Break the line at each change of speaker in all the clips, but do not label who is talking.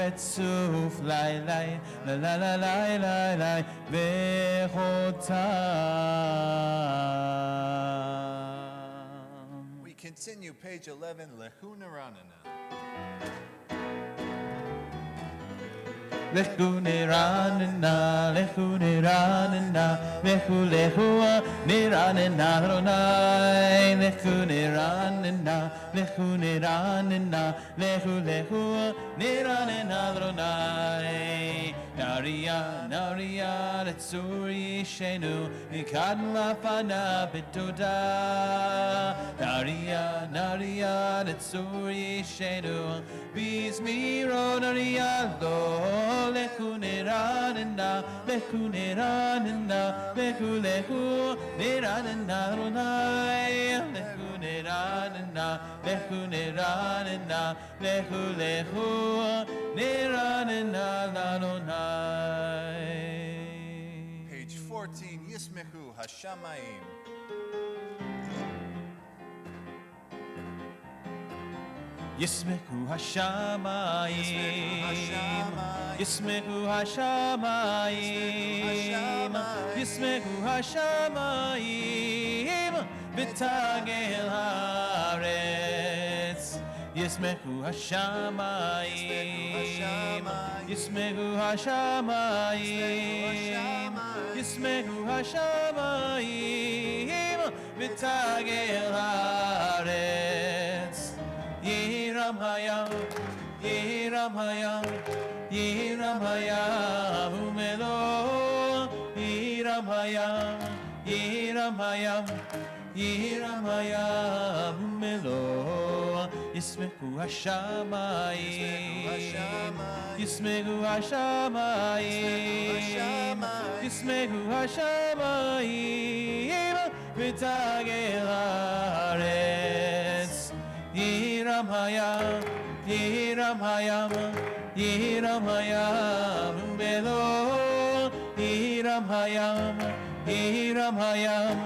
Tofet Suf Lai Lai La La La Lai Lai Lai Vechotam.
We continue, page 11, Lehuna Ranana.
Lechu niranena, lechu niranena, lechu niranena Adonai. Lechu niranena, lechu niranena, lechu niranena Adonai. Naria, naria, letsuri shenu, nikad lafana betoda. Naria, naria, letsuri shenu, bizmiro naria lo. Lechu niranena, lechu niranena, lechu niranena Adonai. Lechu niranena, lechu niranena, lechu niranena Adonai.
Page 14, Yismechu Hashamayim.
Yismechu Hashamayim, Yismechu Hashamayim, Yismechu Hashamayim, B'tagel haaretz. Yismechu Hashamayim, Yismechu Hashamayim, Yismechu Hashamayim, B'tagel haaretz. Yiram hayam, Yiram hayam, Yiram hayam, Umelo. Yiram hayam, Yiram hayam, Yiram hayam, Umelo. Yismechu Hashamayim, Yismechu Hashamayim, Yismechu Hashamayim, V'tagel haaretz. Yiram hayam, Yiram hayam, Yiram hayam, Umelo. Yiram hayam, Yiram hayam,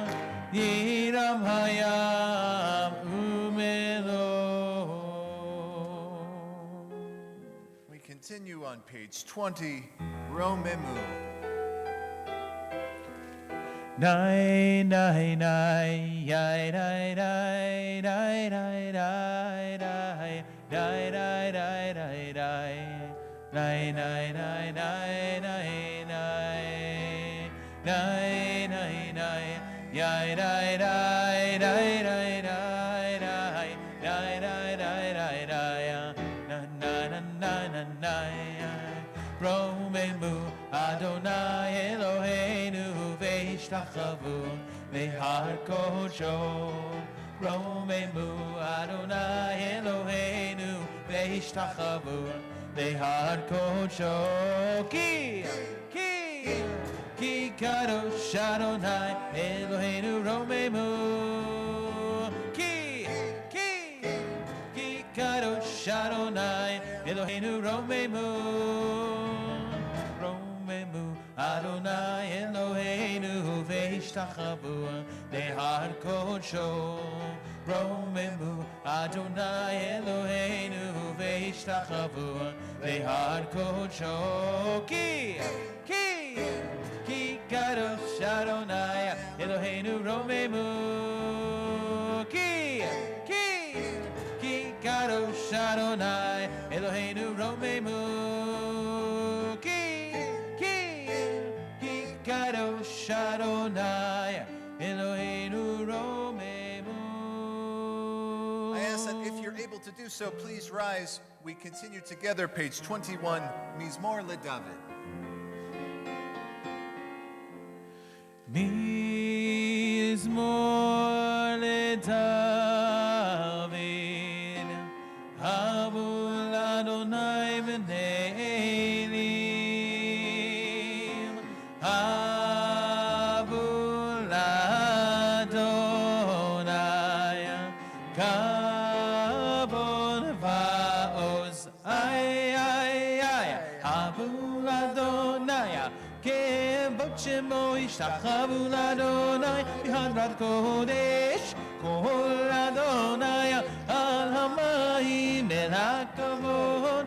Yiram hayam, Umelo.
We continue on page 20, Romemu.
Nai nai nai yai nai nai nai nai nai nai nai nai nai nai nai nai nai nai nai nai nai nai yai nai nai nai nai nai nai nai nai nai nai nai na na na na na na. Romemu Adonai Eloheinu ve'ishtachavu ve'har kodsho. Romemu Adonai Eloheinu ve'ishtachavu ve'har kodsho. Ki kadosh Adonai Eloheinu Romemu. Ki kadosh Adonai Eloheinu Romemu. Adonai Eloheinu ve'ishtachavu ve'har kodsho. Romemu Adonai Eloheinu ve'ishtachavu ve'har kodsho. Ki kadosh Adonai Eloheinu Romemu. Ki kadosh Adonai Eloheinu Romemu. Kadosh Adonai Eloheinu Romemu.
I ask that if you're able to do so, please rise. We continue together, page 21, Mizmor LeDavid.
Mizmor LeDavid, Havul Adonai v'ne'elim, Havul Adonai, Kavod va'oz, Havul Adonai, Kevod shemo yishtachavu l'Adonai, b'hadrat kodesh, kol Adonai, al hamayim el hakavod,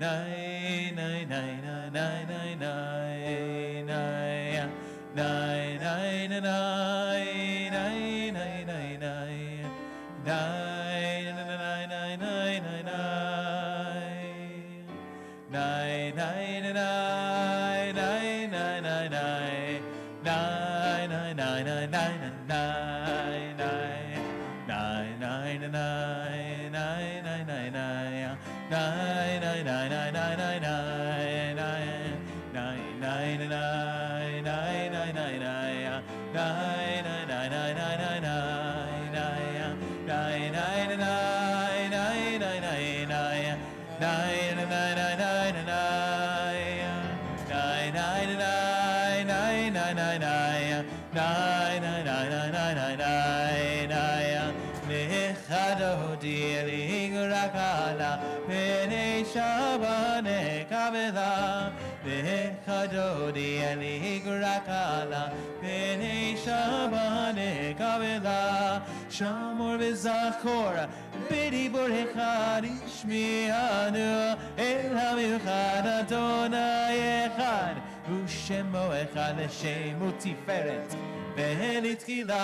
nay, nay, nay, nay, nay, nay, nay, nay, nay, nay, nay, nay, nay, nay, nay, nay. Nine, nine, nine, nine, nine, nine, nine, nine, nine, nine, nine, nine, nine, nine, nine, nine, nine, Shabbat Kabbalat Shabbat Shamor v'zachor b'di borechad ishmi'anu el hamichad Adonai echad u'shemo echad l'shemu tiferet Ve'nitchila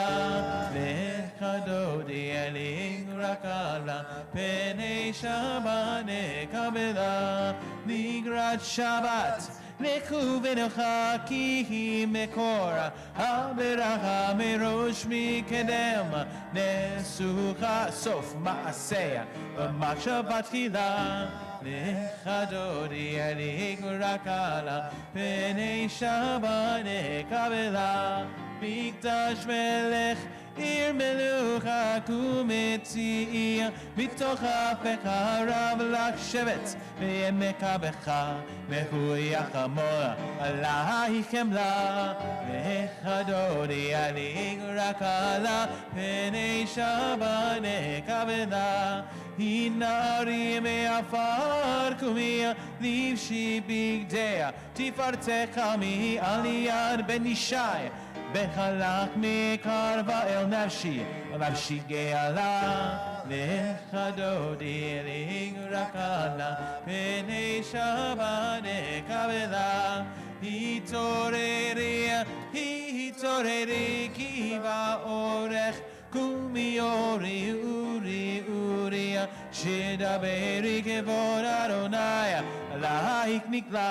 ve'chadodi eling rakala Penei Shabbat Kabbalat Nigrat Shabbat Nechu v'nocha ki mekora Haberacha merosh mikedem Nesucha sof ma'aseya B'machshavat tchila Nechadodi eling rakala Penei Shabbat Kabbalat Mikdash melech ir melucha kumetzi'ia Mitoch ha'pecha rav l'kshevet Ve'yemeka becha Mehuyach amora Alai chemla Vechadodi alig rakala Penei Shabbat Kabbalat Hinari me'afar kumia Livshi bigdea Tifartecha mi aliyad ben Ishai Bechalach mekarva el nafshi Nafshi geala Lechadodi eling rakala Penei Shabbat Kabbalat Hitoreri kiva orech Kumi ori uri uria Shedaberi kevod Adonai Laik nikla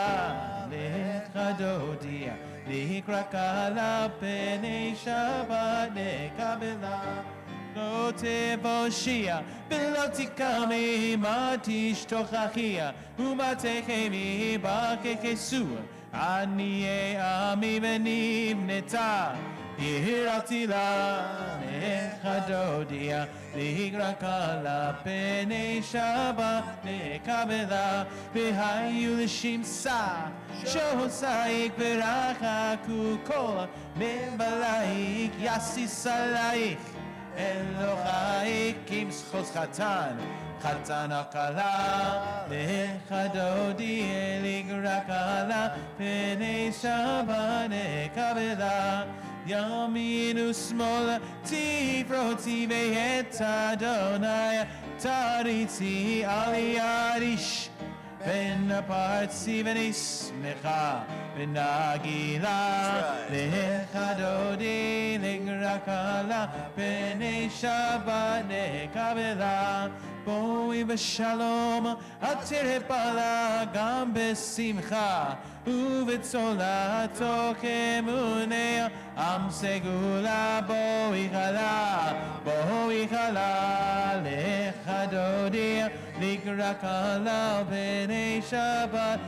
Lechadodi Likrakala Penei Shabbat Kabbalat Lo tevoshia V'lo tikami matish tochachia Umatechemi ba'kekesu Aniye ami v'nivneta Yiratila Nechadodia Likrakala Penei Shabbat Kabbalat V'hayu l'shimsa Shosaik v'racha kukol Membalaik yasisalaik Elochaik kim schos chatan Chatan akala Lechadodi elig rakala Penei Shabbat Kabbalat Yamin usmol tifroti ve'et Adonai Taritzi aliyadish Ben apartzi v'nismecha v'nagila Lechadodi l'grakala Penei Shabbat Kabbalat Boi v'shalom atirepala gam besimcha Uvetzola tokemunea Am segula boi chala Lechadodi Likrakala Penei Shabbat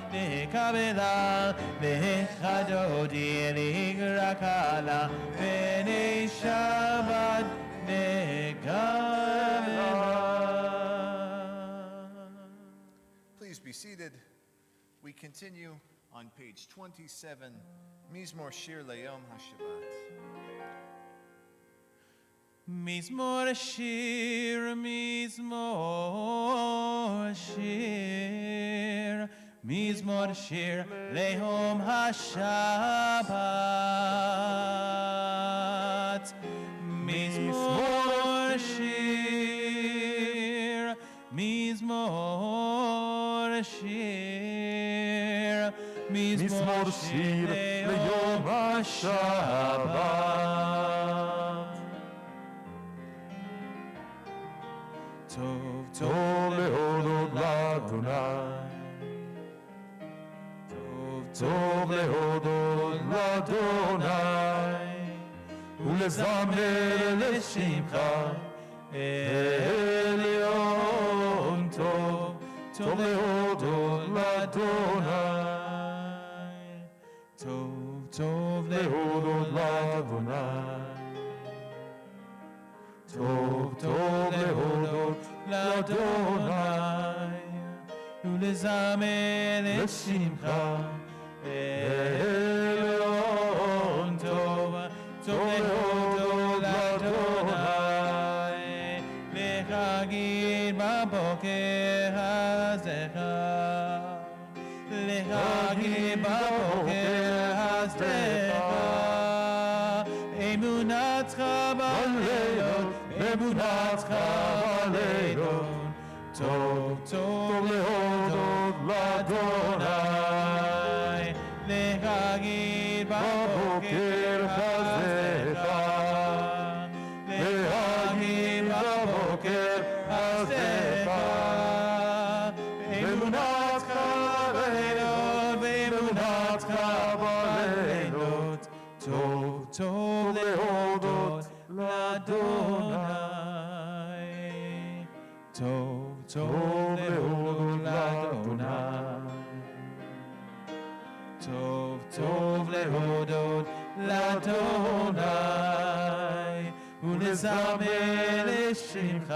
Kabbalat Lechadodi Likrakala Penei Shabbat Kabbalat.
Please be seated. We continue on page 27, Mizmor Shir Le'Yom HaShabbat.
Mizmor Shir, Mizmor Shir, Mizmor Shir Le'Yom HaShabbat. Mizmor Shir, Mizmor Shir.
מזמור שיר ליום השבת.
טוב
טוב להודות לאדוני, טוב להודות לאדוני, ולזמר לשמך עליון. טוב, טוב להודות לאדוני,
טוב טוב
להודות לאדוני, טוב טוב להודות לאדוני,
ולזמר
לשמך
עליון. טוב טוב להודות לאדוני, להגיד בבוקר הזכר, להגיד בבוקר הזכר, אמונתך בלילות, אמונתך בלילות. טוב טוב
להודות לאדוני,
להגיד
בבוקר הזכר, להגיד בבוקר הזכר, אמונתך בלילות, אמונתך בלילות.
טוב טוב
להודות לאדוני,
טוב
טוב להודות לאדוני,
טוב טוב להודות לאדוני, ולזמר לשמך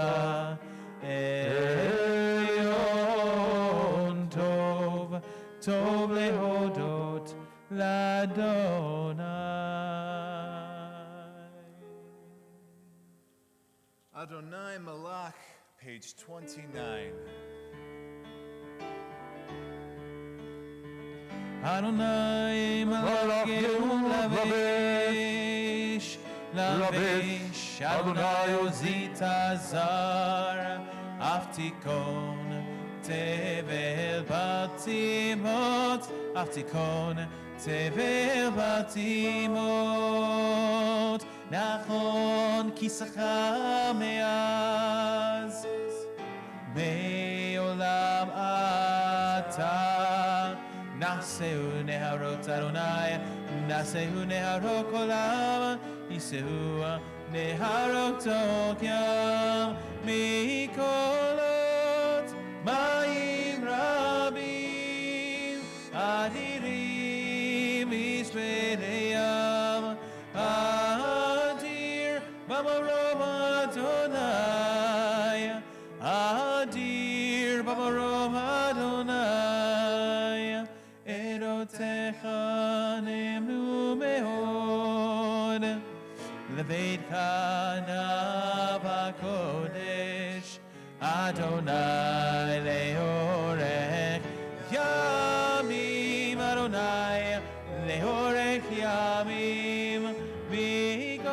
עליון. טוב טוב להודות לאדוני.
Adonai Malach, page 29.
Adonai malach Yehud lavesh, lavesh, Adonai ozit azar, aftikon tevel batimot, aftikon tevel batimot. Nachon kisacha meaz, me'olam ata. Naseu neharot Adonai, Naseu neharot kolam, Yiseu neharot okyam, mikolot mayim rabim, adirim mishpereyam, adir bamarom Adonai, adir bamarom Adonai. Erotecha nemnu meod, lebeitcha nav hakodesh, Adonai leorech yamim, Adonai leorech yamim, mikolot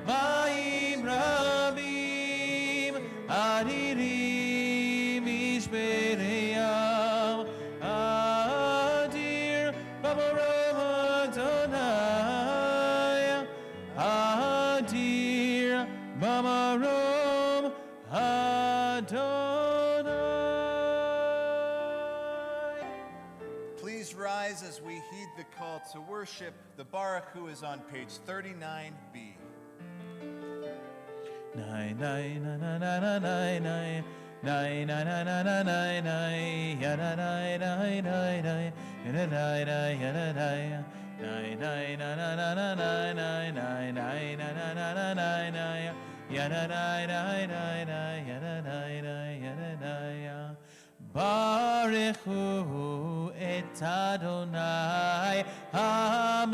mayim rabim, adirim mishpereyam, adir bamarom Adonai, adir bamarom Adonai.
Please rise as we heed the call to worship. The Baruch Hu is on page 39b.
Nai nai na na na na nai nai nai na na na na nai nai ya na nai nai nai nai ya na nai nai ya na nai nai nai na na na na nai nai nai nai na na na na nai nai ya na nai nai nai nai ya na nai nai ya na nai ya. Baruch Hu et Adonai HaMevorach.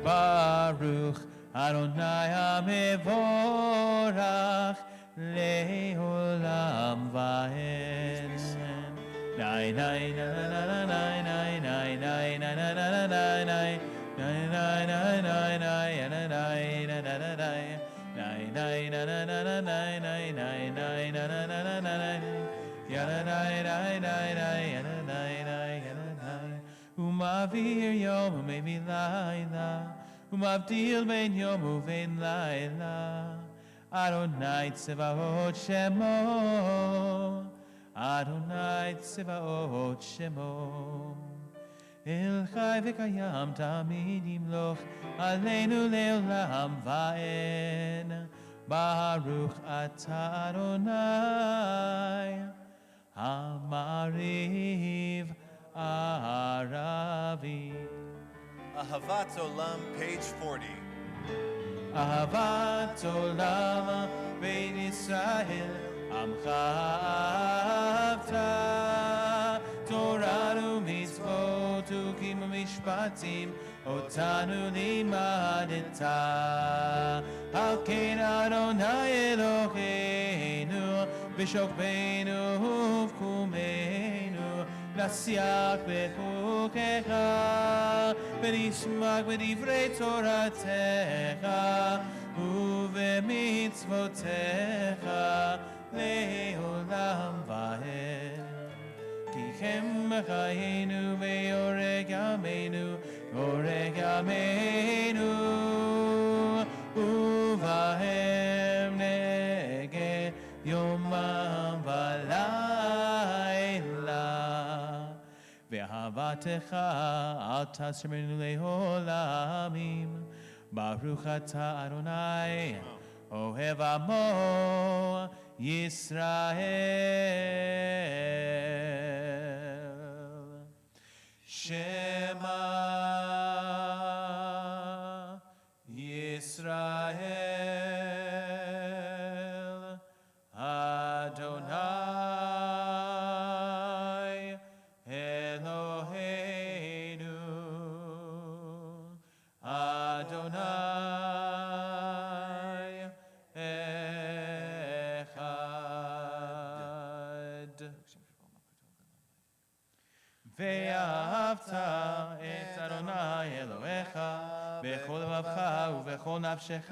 Baruch Adonai HaMevorach leolam vaed. Nai nai na na na na nai nai nai nai nai nai nai nai nai Umavir yom umevi laila, umavdil ben yom uven laila. Adonai Tsevaot Shemo, Adonai Tsevaot Shemo. El Chai v'Kayam Tamid Yimloch Aleinu Leolam Va'en. Baruch Atah Adonai Hamariv Aravi.
Ahavat Olam, page 40.
Ahavat Olam Bein Yisrael Amcha Avta Torah u'mitzvot u'kim u'mishpatim Otanu limadeta Al ken Adonai Eloheinu V'shokbeinu u'vkumeinu Nasiach b'chukecha V'nishmak b'divrei Toratecha U'v'mitzvotecha Le'olam va'ed Kichem b'chayenu ve'oreg yameinu Oreg yameinu Uvahem neged yomam v'layla Ve'ahavatecha al tasrmenu le'olamim Baruch atah Adonai Ohev amo Yisrael Shema Yisrael Adonai Eloheinu Adonai Echad ואהבת את אדוני אלוהיך בכל לבבך ובכל נפשך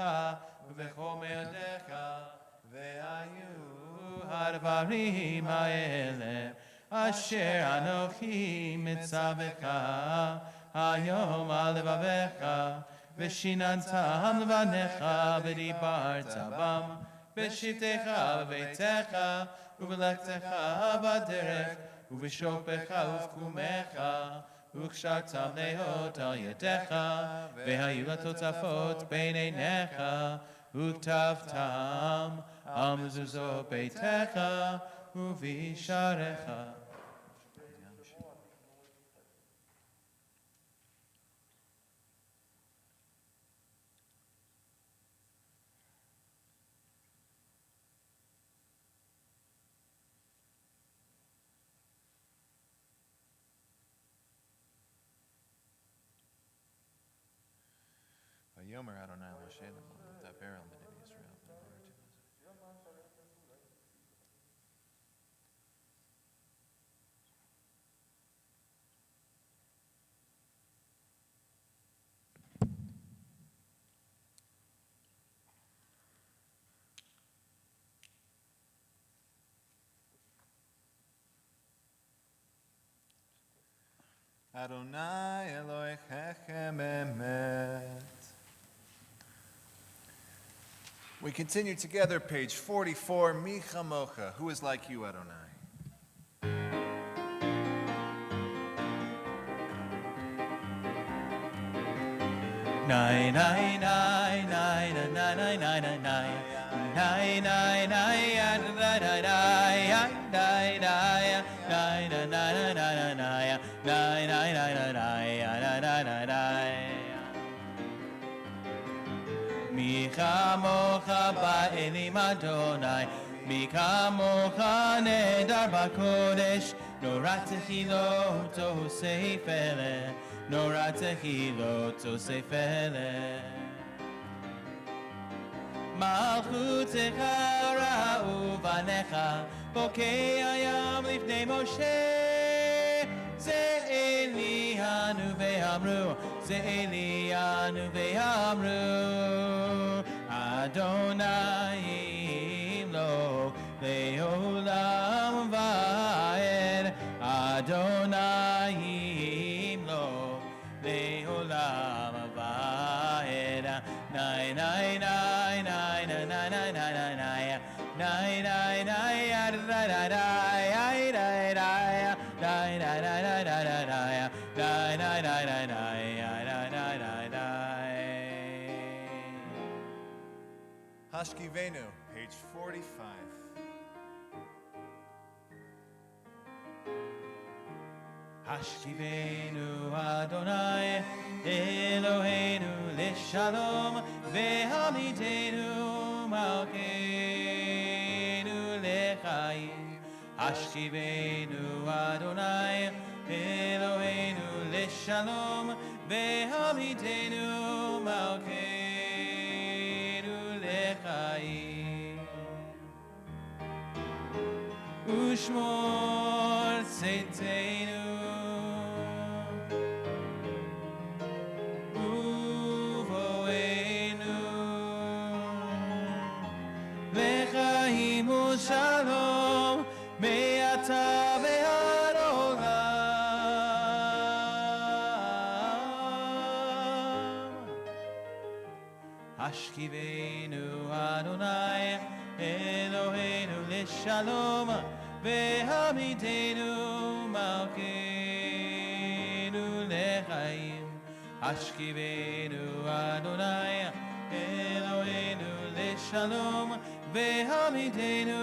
ובכל מאודיך והיו הדברים האלה אשר אנוכי מצווך היום על לבביך ושיננתם לבניך ודיברת בם בשבתך בביתך ובלכתך בדרך ובשוכבך ובקומך וקשרתם לאות על ידיך והיו לתוצפות בין עיניך וכתבתם על מזוזות ביתך ובשעריך.
Yomer Adonai Moshe Daber al Bnei Yisrael. Adonai Elohechem emet. We continue together, page 44, Mi Chamocha, who is like you, Adonai?
Nai nai nai nai nai nai nai nai nai nai nai nai Mi chamocha ba'elim Adonai, mi chamocha nedar b'kodesh, norat techilot osei feleh, norat techilot osei feleh. Malchutecha ra'u banecha, bokei hayam lifnei Moshe, ze eli Elianu ve'amru, ze Elianu ve'amru, Adonai imlo le'olam va'ed, Adonai imlo le'olam va'ed. Nai nai nai nai nai nai nai nai nai nai nai
Hashkivenu, page 45.
Hashkivenu Adonai Eloheinu Lishalom Ve'hamidenu Malkeinu Lechaim. Hashkivenu Adonai Eloheinu Lishalom Ve'hamidenu Malkeinu Lechaim. Ushmor Tzeiteinu Shalom, me'ata ve'ad olam. Hashkivenu Adonai, Eloheinu lishalom, ve'hamidenu malkeinu lechaim. Hashkivenu Adonai, Eloheinu lishalom, ve'hamidenu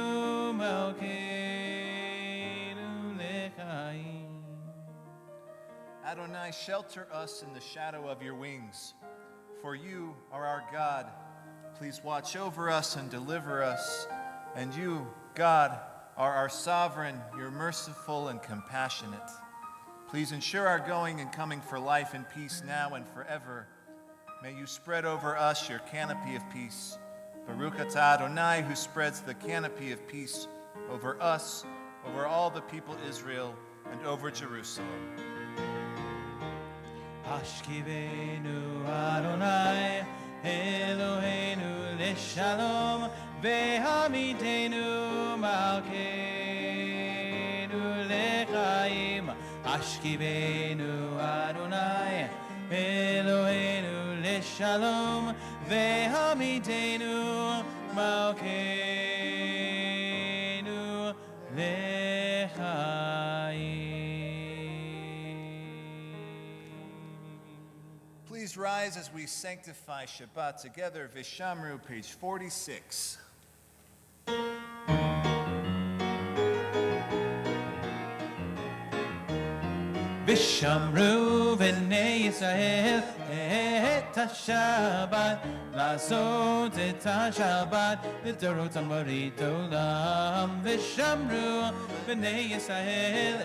malkeinu lechaim.
Adonai, shelter us in the shadow of your wings, for you are our God. Please watch over us and deliver us. And you, God, are our sovereign. You're merciful and compassionate. Please ensure our going and coming for life and peace now and forever. May you spread over us your canopy of peace. Baruch atah Adonai, who spreads the canopy of peace over us, over all the people Israel, and over Jerusalem.
Hashkivenu Adonai, Eloheinu lishalom, ve'hamidenu malkeinu lechaim. Hashkivenu Adonai, Eloheinu lishalom, ve'hamidenu malkeinu lechaim.
Please rise as we sanctify Shabbat together. Vishamru, page 46.
Vishamru v'nei Yisrael et ha-Shabbat, לעשות את השבת לדורות המוריד עולם. ושמרו בני ישראל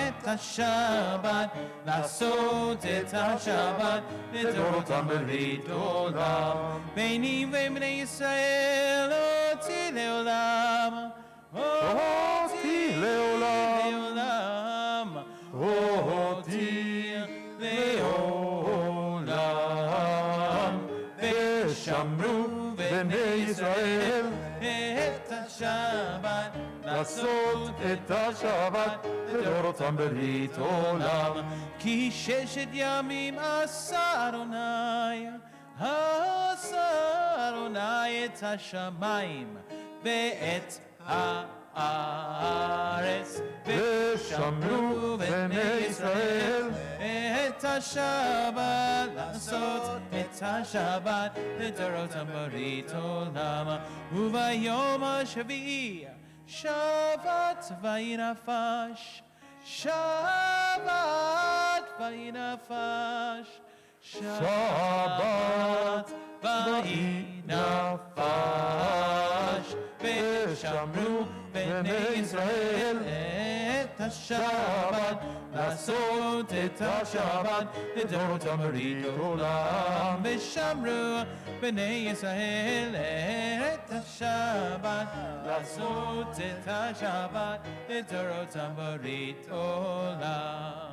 את השבת, לעשות את השבת לדורות המוריד עולם. ביני ובני ישראל אותי לעולם,
אותי לעולם,
אותי לעולם.
ושמרו בני ישראל
את השבת,
לעשות את השבת לדורותם ברית עולם.
כי ששת ימים עשה אדוני, עשה אדוני את השמיים ואת הארץ.
ושמרו בני ישראל
את השבת, לעשות את השבת לדורותם ברית עולם. וביום השביעי שבת וינפש, שבת וינפש, שבת וינפש. ושמרו בני ישראל את השבת, לעשות את השבת לדורותם ברית עולם. ושמרו בני ישראל את השבת, לעשות את השבת לדורותם ברית עולם.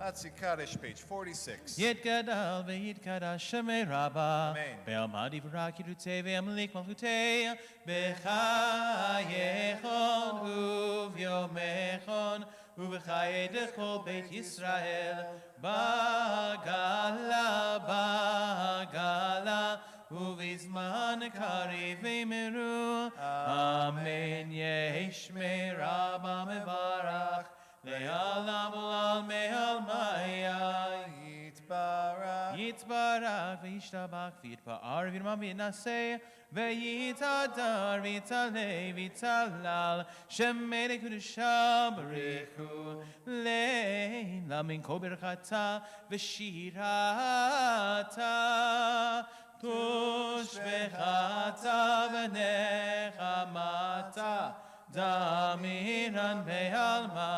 Hatzi Kaddish, page 46.
Yitgadal v'yitgadash Shemei Rabba.
Amen.
Be'almadi v'rak yirutei ve'amalik malchutei. B'chayechon u'v'yomechon u'v'chayei dechol Beit Yisrael. Bagala, bagala. Uvizman kari v'meru. Amen. Yeshmei Rabba mevarach. Le'alam u'al me'al maya. Yitbarach v'yishtabach v'yitpa'ar v'yirmam v'yinaseh v'yitadar v'yitalei v'yitalal Shemei Kedusha b'richu le'la min kol berchata v'shirata tushbechata v'nechamata damiran be'alma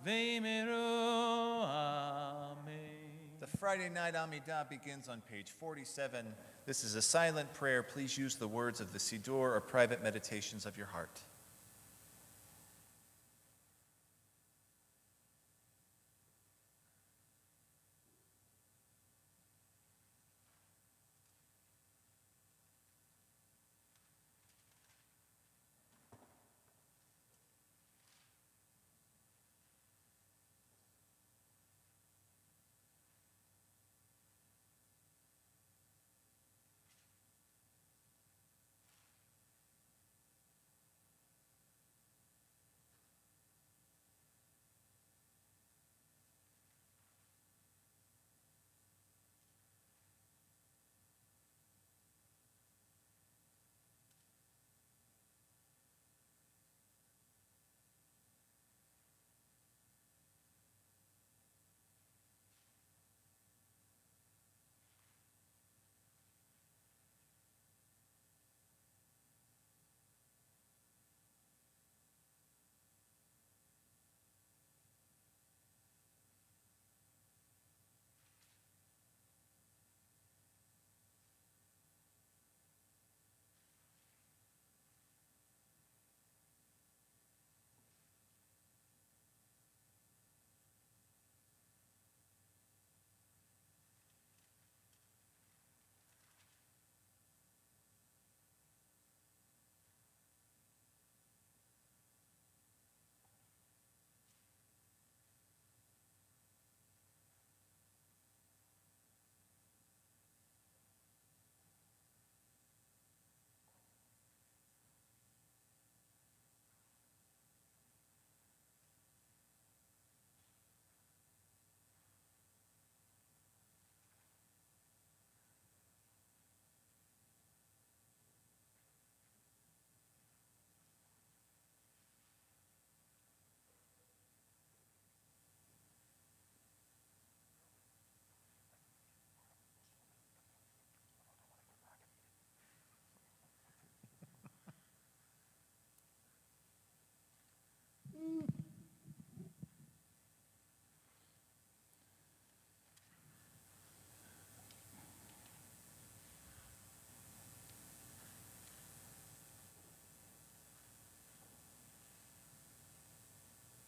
v'yimiru.
The Friday night Amidah begins on page 47. This is a silent prayer. Please use the words of the Siddur or private meditations of your heart.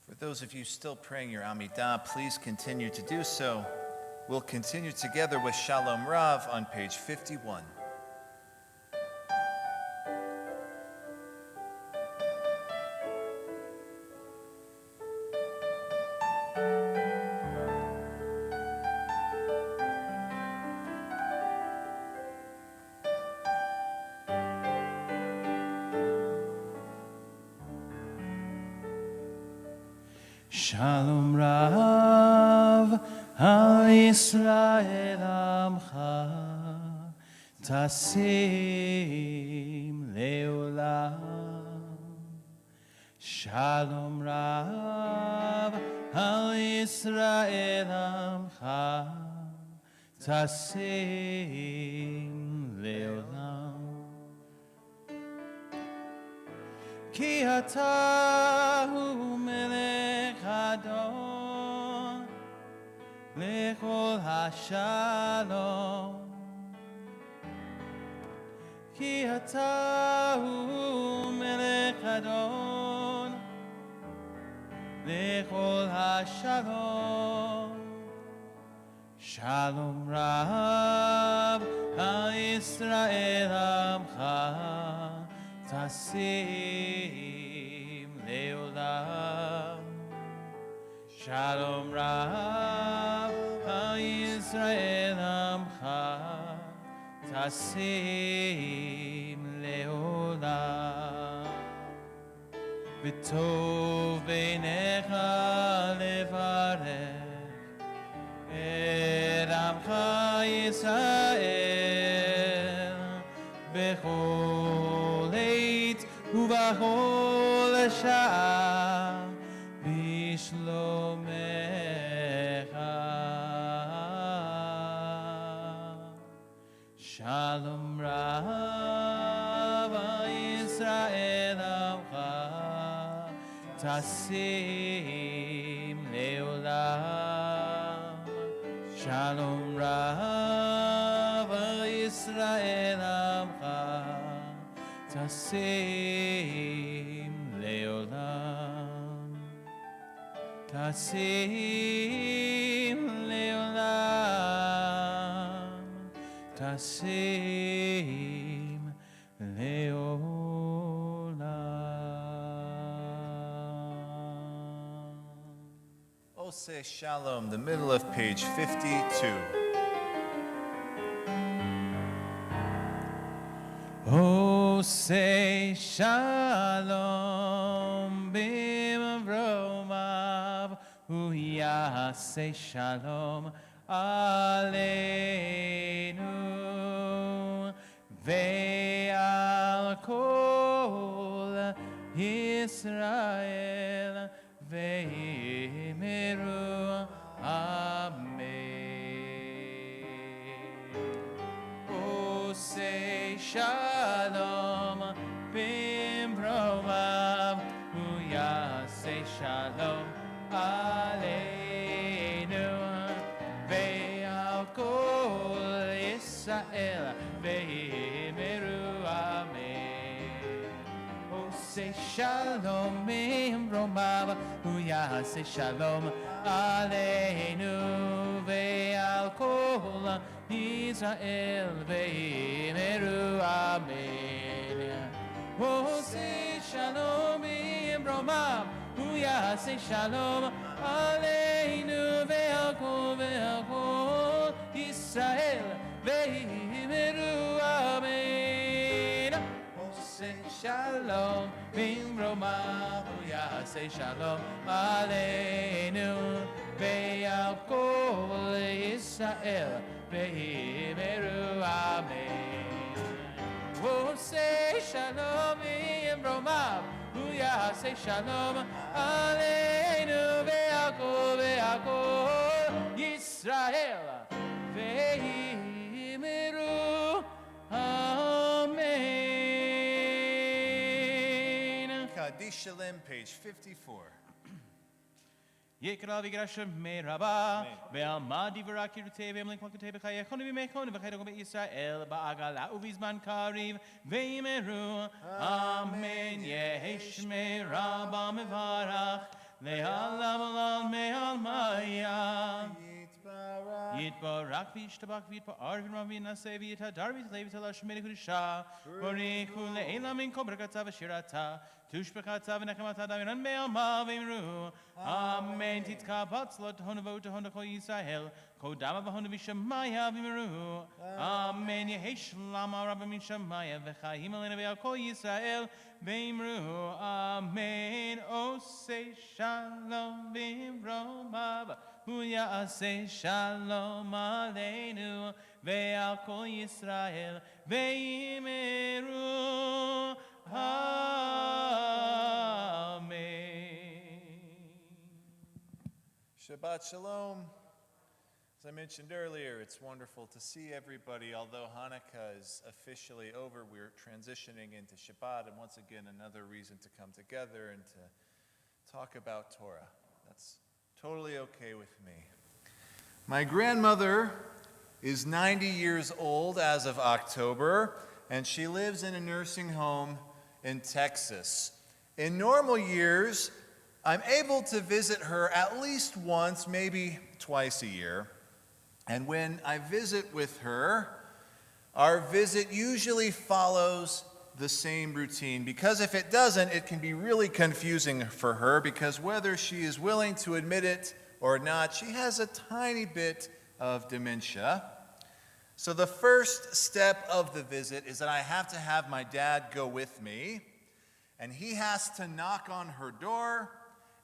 For those of you still praying your Amidah, please continue to do so. We'll continue together with Shalom Rav on page 51.
Shalom Rav al Yisrael Amcha Tasim Leolam. Shalom Rav al Yisrael Amcha Tasim Leolam. Ki ata hu melech Adon lechol hashalom. Ki ata hu melech Adon lechol hashalom. Shalom Rav HaYisrael Amcha Tasim Leolam. Shalom Rav HaYisrael Amcha Tasim Leolam. V'tov beinecha levarech Et Amcha Yisrael Bechol עת ובכל שעה בשלומך. Shalom Rav HaYisrael Amcha Tasim Leolam. Shalom Rav HaYisrael Amcha Tasim Leolam. Tasim Leolam. Tasim Leolam.
Ose Shalom, the middle of page 52.
Say shalom bimromav say shalom aleinu ve'al kol Yisrael ve'imiru amen. Say shalom bimromav say shalom aleinu ve'al kol Yisrael ve'imiru amen. Say shalom bimromav say shalom aleinu ve'al kol Yisrael ve'imiru amen. Say shalom bimromav say shalom aleinu ve'al kol Yisrael ve'imiru amen. Say shalom bimromav say shalom aleinu ve'al kol Yisrael ve'imiru amen. Say shalom bimromav say shalom aleinu ve'al kol Yisrael ve'imiru amen.
Kaddish Shalem, page 54.
Yekra v'grashem me'raba ve'alma divra kirutei ve'emlek malkutei b'chayechonu v'mechonu v'chaydokom b'Yisrael ba'agala uvizman kariv ve'imiru amen. Yehesh me'raba mevarach le'alav olal me'almaya Yitbarak v'yishtabak v'yitbar v'rav v'naseh v'yitadar v'yitlev v'yitala shemei l'kedusha Borichu le'elam min kol brakata v'shirata Tushbekata v'nechamata daviran me'alma v'imru Amen. Titkabat slot honavo to honako Yisrael Kodama v'honu v'shamaya v'imru Amen. Yehesh lama rabba min shamaya v'chayim alena ve'al kol Yisrael v'imru Amen. Say shalom v'imromav say shalom aleinu ve'al kol Yisrael ve'imiru amen.
Shabbat Shalom. As I mentioned earlier, it's wonderful to see everybody. Although Hanukkah is officially over, we're transitioning into Shabbat, and once again, another reason to come together and to talk about Torah. That's totally okay with me. My grandmother is 90 years old as of October, and she lives in a nursing home in Texas. In normal years, I'm able to visit her at least once, maybe twice a year. And when I visit with her, our visit usually follows the same routine, because if it doesn't, it can be really confusing for her, because whether she is willing to admit it or not, she has a tiny bit of dementia. So the first step of the visit is that I have to have my dad go with me, and he has to knock on her door,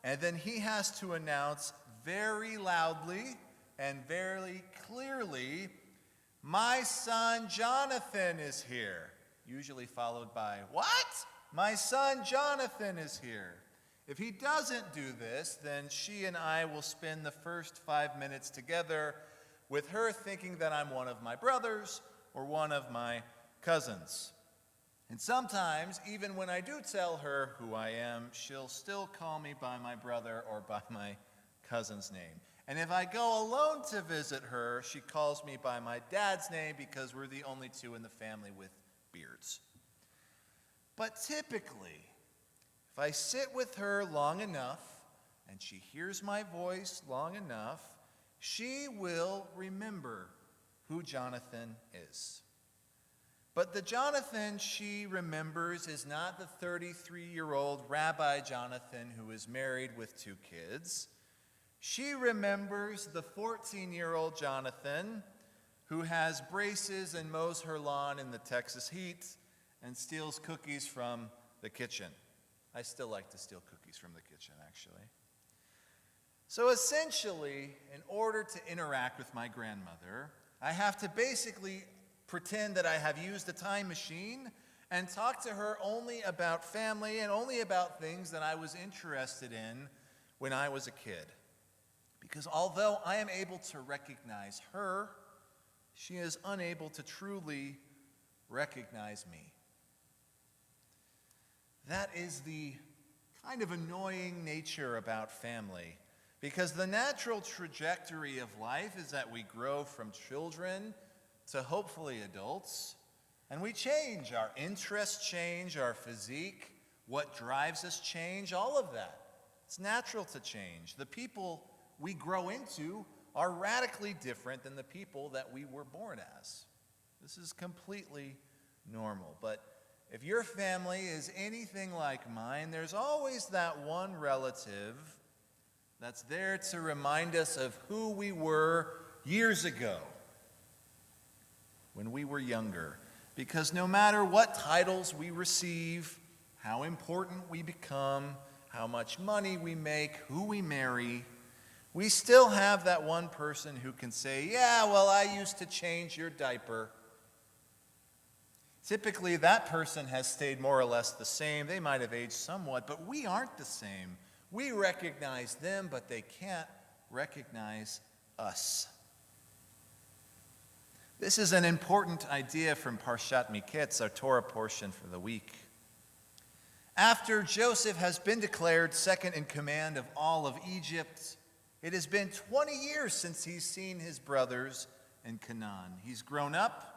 and then he has to announce very loudly and very clearly, "My son Jonathan is here," usually followed by, "What? My son Jonathan is here." If he doesn't do this, then she and I will spend the first 5 minutes together with her thinking that I'm one of my brothers or one of my cousins. And sometimes, even when I do tell her who I am, she'll still call me by my brother or by my cousin's name. And if I go alone to visit her, she calls me by my dad's name, because we're the only two in the family with beards. But typically, if I sit with her long enough and she hears my voice long enough, she will remember who Jonathan is. But the Jonathan she remembers is not the 33-year-old Rabbi Jonathan who is married with 2 kids. She remembers the 14-year-old Jonathan who has braces and mows her lawn in the Texas heat and steals cookies from the kitchen. I still like to steal cookies from the kitchen, actually. So essentially, in order to interact with my grandmother, I have to basically pretend that I have used a time machine and talk to her only about family and only about things that I was interested in when I was a kid. Because although I am able to recognize her, she is unable to truly recognize me. That is the kind of annoying nature about family, because the natural trajectory of life is that we grow from children to hopefully adults, and we change. Our interests change, our physique, what drives us change, all of that. It's natural to change. The people we grow into are radically different than the people that we were born as. This is completely normal. But if your family is anything like mine, there's always that one relative that's there to remind us of who we were years ago when we were younger. Because no matter what titles we receive, how important we become, how much money we make, who we marry, we still have that one person who can say, "Yeah, well, I used to change your diaper." Typically, that person has stayed more or less the same. They might have aged somewhat, but we aren't the same. We recognize them, but they can't recognize us. This is an important idea from Parshat Miketz, our Torah portion for the week. After Joseph has been declared second in command of all of Egypt, it has been 20 years since he's seen his brothers in Canaan. He's grown up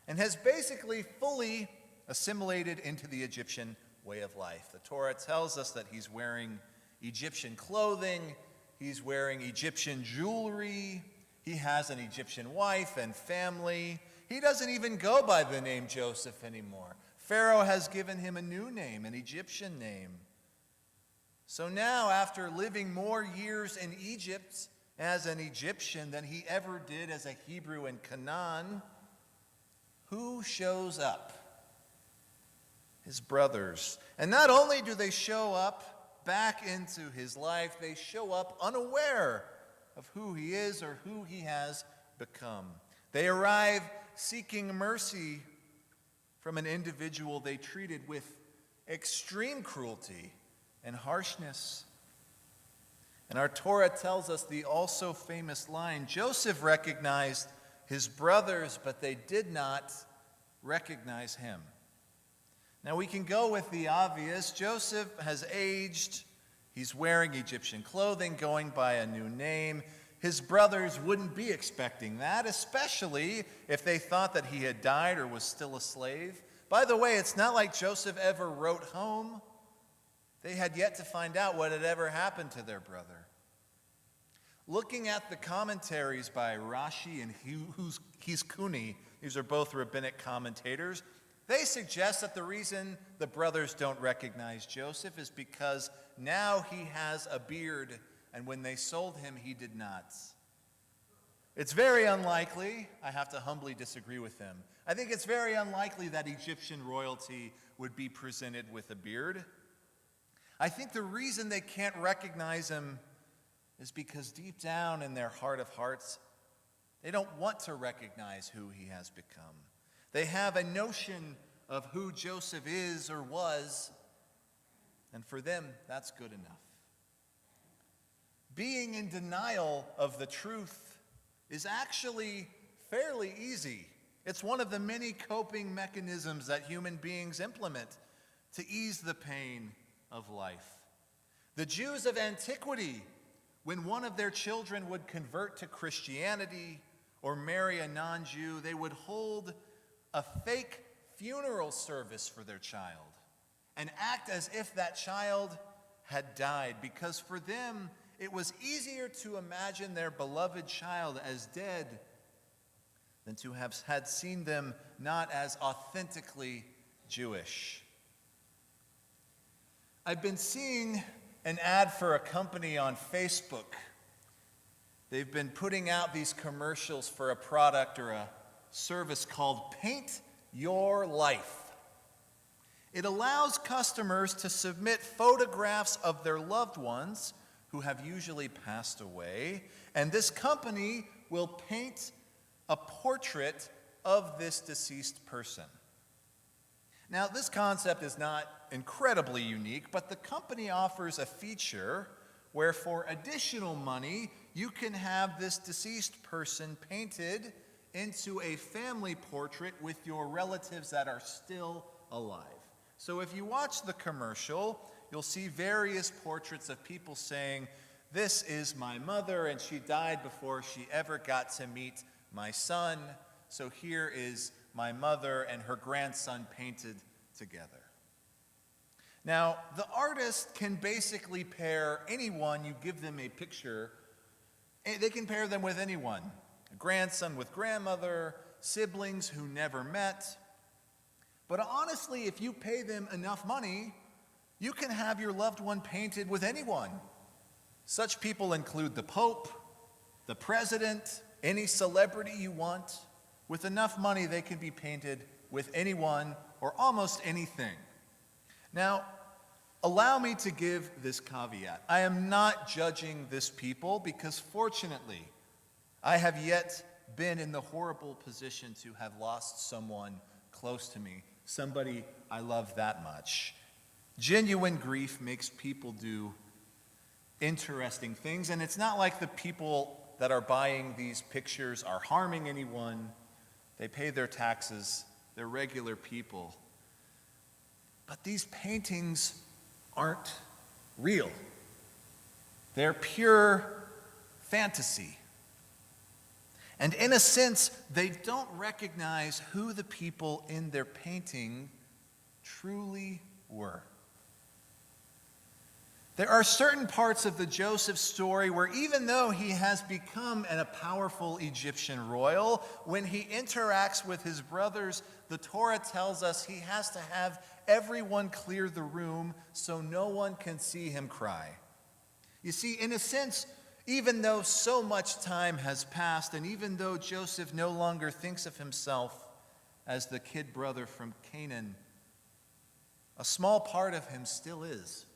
and has basically fully assimilated into the Egyptian way of life. The Torah tells us that he's wearing Egyptian clothing, he's wearing Egyptian jewelry, he has an Egyptian wife and family. He doesn't even go by the name Joseph anymore. Pharaoh has given him a new name, an Egyptian name. So now, after living more years in Egypt as an Egyptian than he ever did as a Hebrew in Canaan, who shows up? His brothers. And not only do they show up back into his life, they show up unaware of who he is or who he has become. They arrive seeking mercy from an individual they treated with extreme cruelty and harshness. And our Torah tells us the also famous line, Joseph recognized his brothers, but they did not recognize him. Now we can go with the obvious. Joseph has aged. He's wearing Egyptian clothing, going by a new name. His brothers wouldn't be expecting that, especially if they thought that he had died or was still a slave. By the way, it's not like Joseph ever wrote home. They had yet to find out what had ever happened to their brother. Looking at the commentaries by Rashi and Hizkuni, these are both rabbinic commentators, they suggest that the reason the brothers don't recognize Joseph is because now he has a beard, and when they sold him, he did not. It's very unlikely, I have to humbly disagree with them. I think it's very unlikely that Egyptian royalty would be presented with a beard. I think the reason they can't recognize him is because deep down in their heart of hearts, they don't want to recognize who he has become. They have a notion of who Joseph is or was, and for them, that's good enough. Being in denial of the truth is actually fairly easy. It's one of the many coping mechanisms that human beings implement to ease the pain of life. The Jews of antiquity, when one of their children would convert to Christianity or marry a non-Jew, they would hold a fake funeral service for their child and act as if that child had died, because for them it was easier to imagine their beloved child as dead than to have had seen them not as authentically Jewish. I've been seeing an ad for a company on Facebook. They've been putting out these commercials for a product or a service called Paint Your Life. It allows customers to submit photographs of their loved ones who have usually passed away, and this company will paint a portrait of this deceased person. Now, this concept is not incredibly unique, but the company offers a feature where for additional money, you can have this deceased person painted into a family portrait with your relatives that are still alive. So if you watch the commercial, you'll see various portraits of people saying, "This is my mother, and she died before she ever got to meet my son. So here is my mother and her grandson painted together." Now, the artist can basically pair anyone, you give them a picture, they can pair them with anyone. A grandson with grandmother, siblings who never met. But honestly, if you pay them enough money, you can have your loved one painted with anyone. Such people include the Pope, the President, any celebrity you want. With enough money, they can be painted with anyone or almost anything. Now, allow me to give this caveat. I am not judging this people because fortunately, I have yet been in the horrible position to have lost someone close to me, somebody I love that much. Genuine grief makes people do interesting things, and it's not like the people that are buying these pictures are harming anyone. They pay their taxes, they're regular people. But these paintings aren't real. They're pure fantasy. And in a sense, they don't recognize who the people in their painting truly were. There are certain parts of the Joseph story where even though he has become a powerful Egyptian royal, when he interacts with his brothers, the Torah tells us he has to have everyone clear the room so no one can see him cry. You see, in a sense, even though so much time has passed, and even though Joseph no longer thinks of himself as the kid brother from Canaan, a small part of him still is.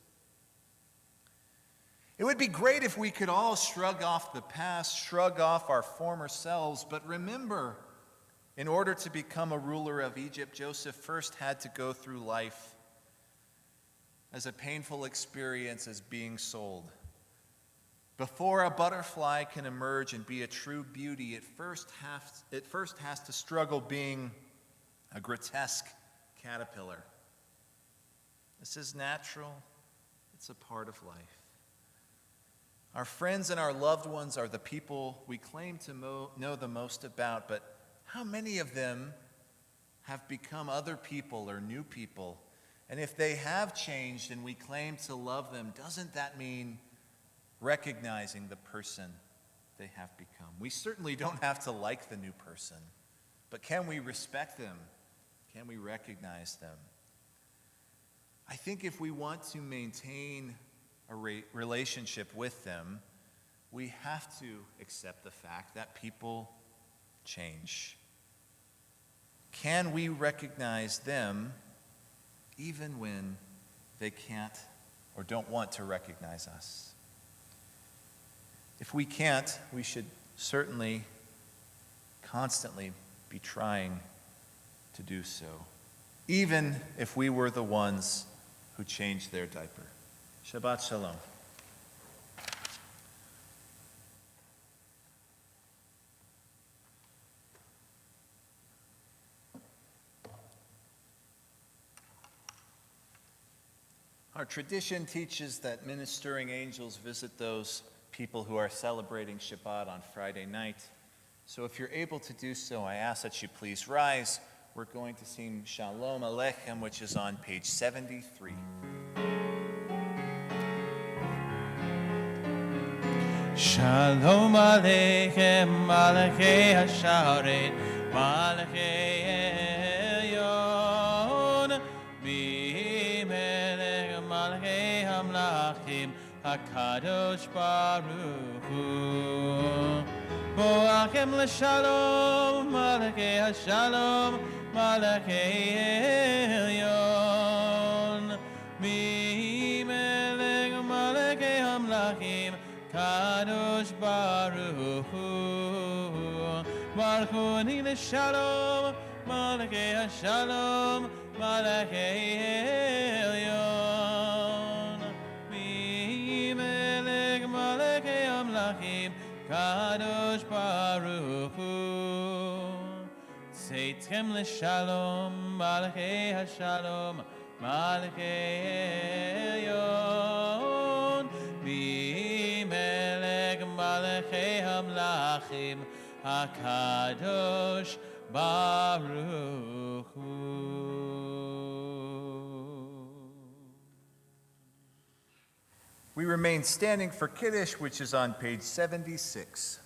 It would be great if we could all shrug off the past, shrug off our former selves, but remember, in order to become a ruler of Egypt, Joseph first had to go through life as a painful experience as being sold. Before a butterfly can emerge and be a true beauty, it first has to struggle being a grotesque caterpillar. This is natural. It's a part of life. Our friends and our loved ones are the people we claim to know the most about, but how many of them have become other people or new people? And if they have changed and we claim to love them, doesn't that mean recognizing the person they have become. We certainly don't have to like the new person, but can we respect them? Can we recognize them? I think if we want to maintain a relationship with them, we have to accept the fact that people change. Can we recognize them even when they can't or don't want to recognize us? If we can't, we should certainly constantly be trying to do so, even if we were the ones who changed their diaper. Shabbat Shalom. Our tradition teaches that ministering angels visit those people who are celebrating Shabbat on Friday night. So if you're able to do so, I ask that you please rise. We're going to sing Shalom Aleichem, which is on page 73.
Shalom Aleichem, Malachei HaSharet, Malachei Elyon, Bimelech Malachei Hamlachim, HaKadosh Baruch Hu. Boachem l'shalom, Malachei HaShalom, Malachei Elyon, Bimelech Malachei Hamlachim, Kadosh Baruch Hu. Baruch Hu Ni l'shalom, Malachei HaShalom, Malachei Elyon, Bimelech Malachei Hamlachim, Kadosh Baruch Hu. Tzeitzchem l'shalom, Malachei HaShalom, Malachei Elyon, Bimelech Malachei Hamlachim, HaKadosh Baruch Hu.
We remain standing for Kiddush, which is on page 76.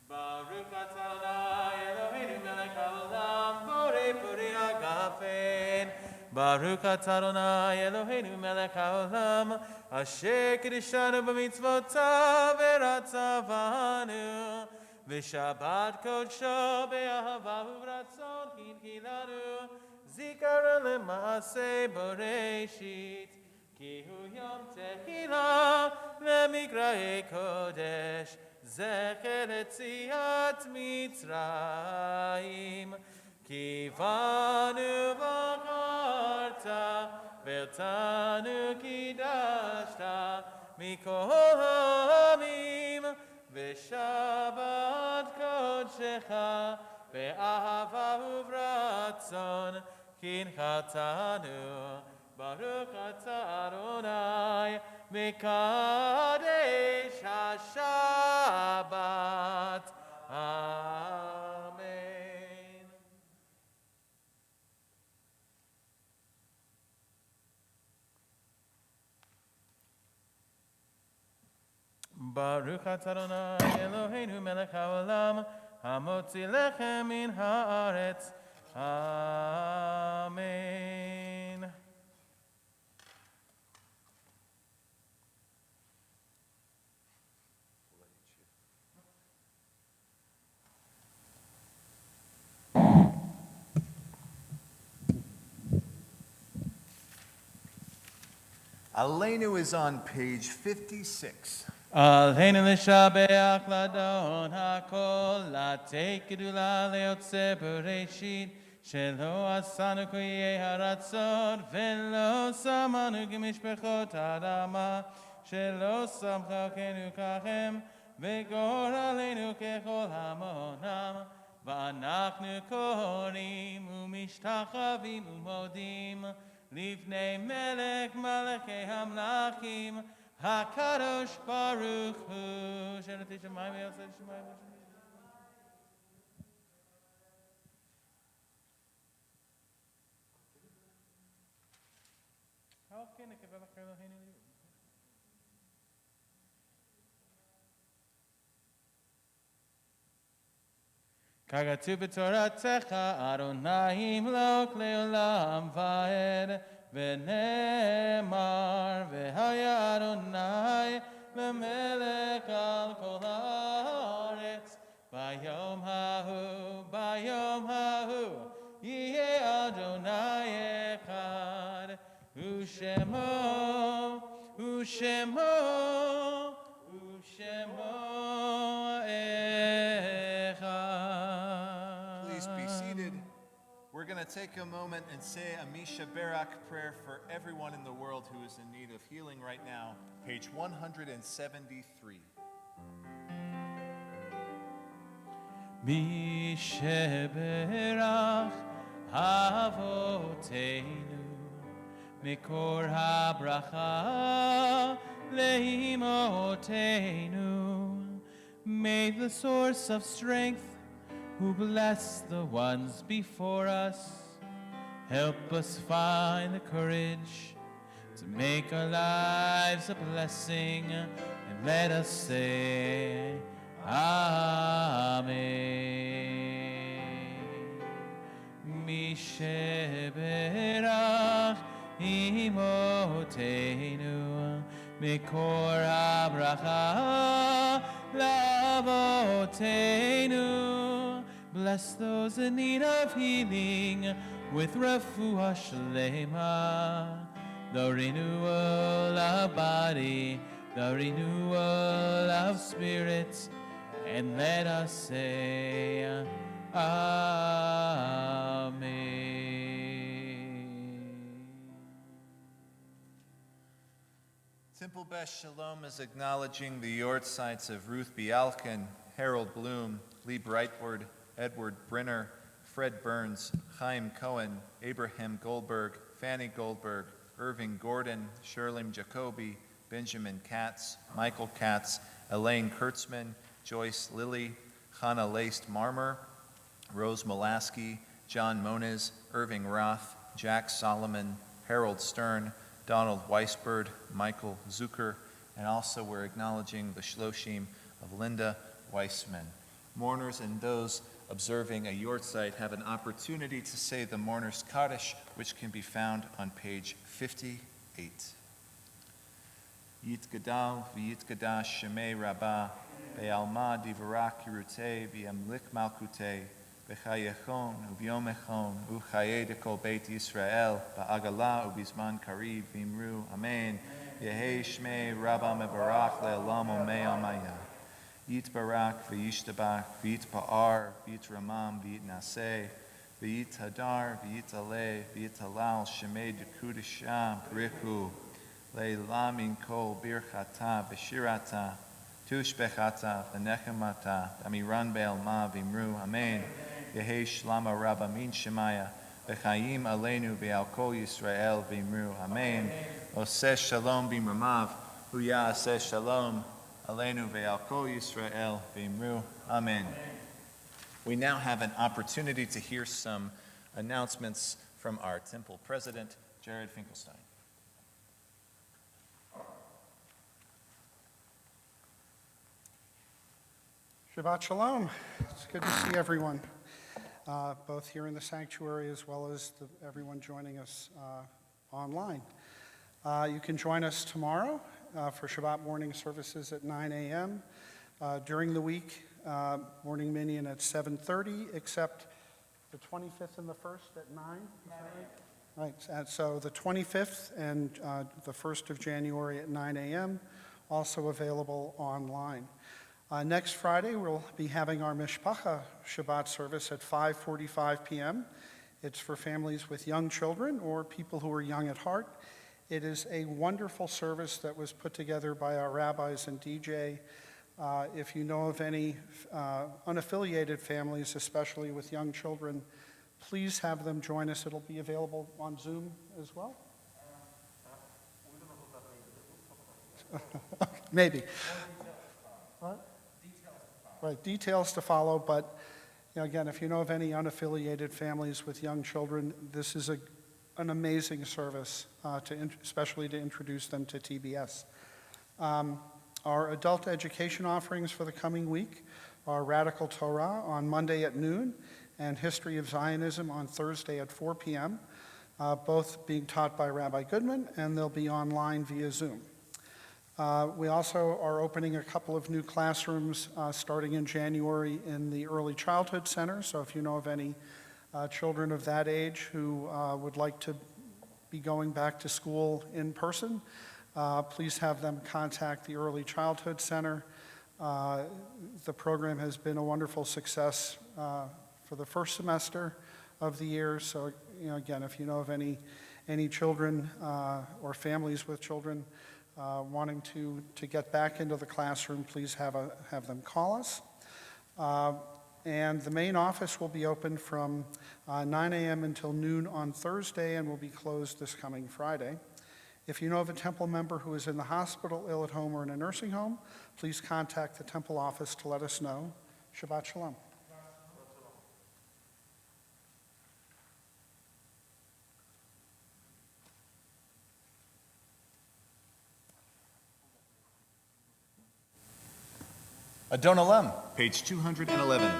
Baruch atah Adonai Eloheinu melech haolam, borei puri hagafen. Baruch atah Adonai Eloheinu melech haolam, asher kiddushanu b'mitzvotav v'ratzavanu, v'shabbat kodsho be'ahava u'v'ratzon kinkilanu, zikara le'maaseh boreshit, ki hu yom tehillah le'mikra'ei kodesh, zecher letziat Mitzrayim, kivanu v'charta, v'tanu kidashta, mikol ha'amim, v'shabbat kodshecha, ve'ahava u'v'ratzon, kinchatanu, Baruch atah Adonai, Mekadesh HaShabbat. Amen. Baruch atah Adonai Eloheinu melech haolam, hamotzi lechem min haaretz. Amen.
Aleinu is on page 56.
Aleinu l'shabeach ladon hakol, latei gedula leotze bereshit, shelo asanu koyei haratzot, velo samanu gemishpechot adama, shelo samchakenu kachem, vegor aleinu kechol hamonam, v'anachnu korim umishtachavim umodim, Livnei melech malachei hamlachim, HaKadosh Baruch Hu. Shenati Shemayim Yosef Shemayim. Okay. Kagatu b'toratecha Adonai imlok leolam va'ed v'nemar v'haya Adonai lemelech al kol haaretz bayom hahu yeh Adonai echad u'shemo echad.
Please be seated. We're going to take a moment and say a Misha Barak prayer for everyone in the world who is in need of healing right now. Page 173.
Misheberach Avoteinu Mikor HaBracha Leimotenu. May the source of strength, who bless the ones before us, help us find the courage to make our lives a blessing, and let us say Amen. Misheberach imotenu mikor habracha lavotenu. Bless those in need of healing with refuah shlema, the renewal of body, the renewal of spirit, and let us say Amen.
Temple Best Shalom is acknowledging the yortzites of Ruth Bialkin, Harold Bloom, Lee Breitward, Edward Brenner, Fred Burns, Chaim Cohen, Abraham Goldberg, Fanny Goldberg, Irving Gordon, Sherlim Jacoby, Benjamin Katz, Michael Katz, Elaine Kurtzman, Joyce Lilly, Hannah Laced Marmer, Rose Molaski, John Moniz, Irving Roth, Jack Solomon, Harold Stern, Donald Weisbird, Michael Zucker, and also we're acknowledging the Shloshim of Linda Weissman. Mourners and those observing a yortzeit have an opportunity to say the mourner's Kaddish, which can be found on page 58. Yitgadal v'yitgadash shemei rabbah be'alma divarak yirutei v'yamlik malkutei b'chayechon u'vyomechon u'chayei dekol beit Yisrael ba'agala u'bizman karib v'imru amen yehei shmei rabbah mebarach le'olam omei amaya Yitbarak v'yishtabach v'yitpa'ar v'yitramam v'yitnaseh v'yithadar v'yitaleh v'yitalal shemei dekudesha b'richu Leila min kol birchata v'shirata tushbechata v'nechemata amiran be'alma v'imru amen Yehei shlama rabba min shemaya v'chayim aleinu ve'al kol Yisrael v'imru amen Oseh shalom b'imramav huya aseh shalom aleinu ve'al kol Yisrael v'imru amen. We now have an opportunity to hear some announcements from our temple president, Jared Finkelstein.
Shabbat Shalom. It's good to see everyone, both here in the sanctuary as well as everyone joining us online. You can join us tomorrow for Shabbat morning services at 9 a.m. During the week, morning minyan at 7:30, except the 25th and the 1st at 9. Right, and so the 25th and the 1st of January at 9 a.m., also available online. Next Friday, we'll be having our Mishpacha Shabbat service at 5:45 p.m. It's for families with young children or people who are young at heart. It is a wonderful service that was put together by our rabbis and DJ. If you know of any unaffiliated families, especially with young children, please have them join us. It'll be available on Zoom as well. Maybe. What? Right, details to follow, but again, if you know of any unaffiliated families with young children, this is an amazing service, especially to introduce them to TBS. Our adult education offerings for the coming week are Radical Torah on Monday at noon and History of Zionism on Thursday at 4 p.m., both being taught by Rabbi Goodman, and they'll be online via Zoom. We also are opening a couple of new classrooms starting in January in the Early Childhood Center, so if you know of any children of that age who would like to be going back to school in person, please have them contact the Early Childhood Center. The program has been a wonderful success for the first semester of the year, so again, if you know of any children or families with children wanting to get back into the classroom, please have them call us. And the main office will be open from 9 a.m. until noon on Thursday and will be closed this coming Friday. If you know of a temple member who is in the hospital, ill at home, or in a nursing home, please contact the temple office to let us know. Shabbat Shalom.
Adon Olam, page 211.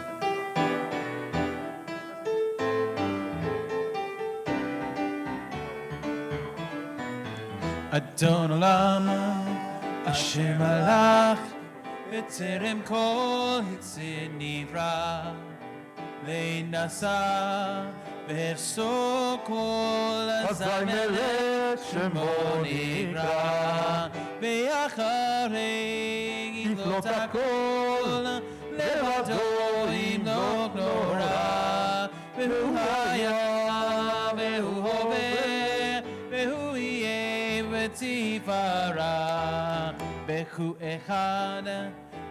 Adon Olam, Hashem Alach, B'terem kol hitzir nivra, Le'nasa, V'efso kol
Hazai melech shemo
nivra, Ve'acharei yiflot hakol, Levado yimlok nora, Ve'hu haya, Ve'hu hoveh, Ve'hu yeh v'tzifara, Bechu echad,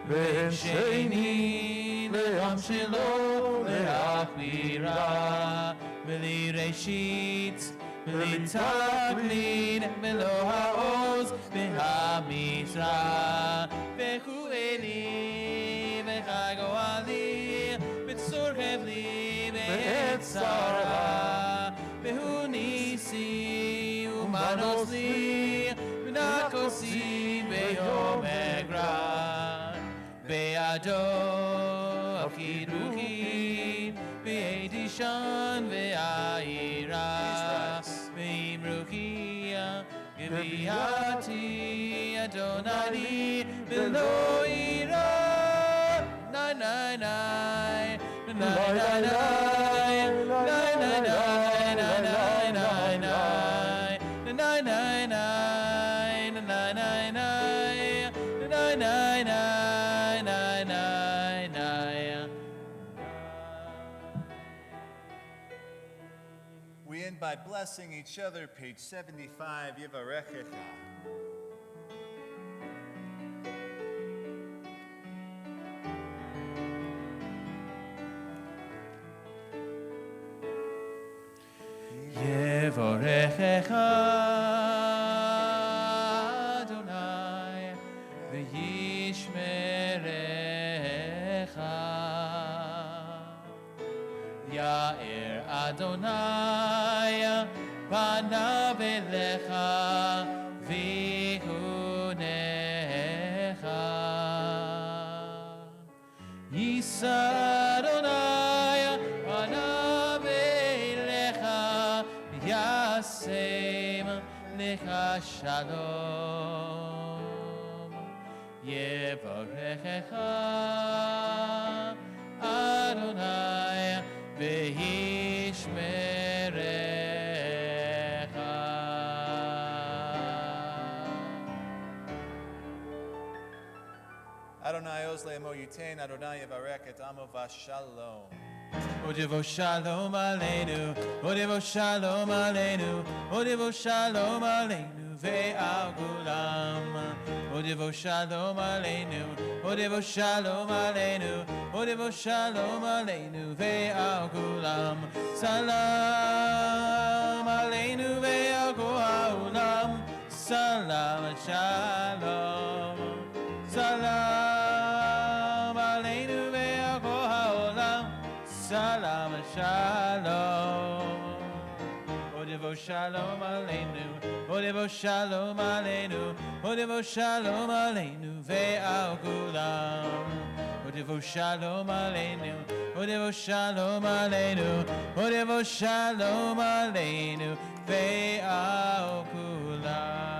ואין
שני לעם שלו להחבירה, בלי ראשית, בלי תקליד, ולא העוז והמשרה. וכו אלי וחי גואלי, בצור חבלי בעת צרה. והוא ניסי ומנוס לי, ונקוסי ביום אגרע. בידו הפקיד רוחי, בידי שן ועירה, ועם רוחי גביעתי, אדוני ולא יירא. ני ני ני, ני ני ני, ני ני ני, ני ני ני, ני ני ני,
We end by blessing each other, page 75, Yivarechecha.
Yevorechecha Adonai v'yishmerecha Ya'er Adonai panav elecha v'yihunecha Yisa Adonai panav elecha Yasem lecha shalom Yevorechecha Adonai v'yishmerecha.
Adonai oz le'emo yitain, Adonai yevarech et amo v'shalom.
Odevo shalom aleinu, Odevo shalom aleinu, Odevo shalom aleinu ve'al kulam. Odevo shalom aleinu, Odevo shalom aleinu, Odevo shalom aleinu ve'al kulam. Salam aleinu ve'al kol ha'olam. Salam shalom. Salam aleinu ve'al kol ha'olam. Salam shalom. Odevo Shalom Aleinu, Odevo Shalom Aleinu, Odevo Shalom Aleinu, Ve'al Kulam. Odevo Shalom Aleinu, Odevo Shalom Aleinu, Odevo Shalom Aleinu, Ve'al Kulam.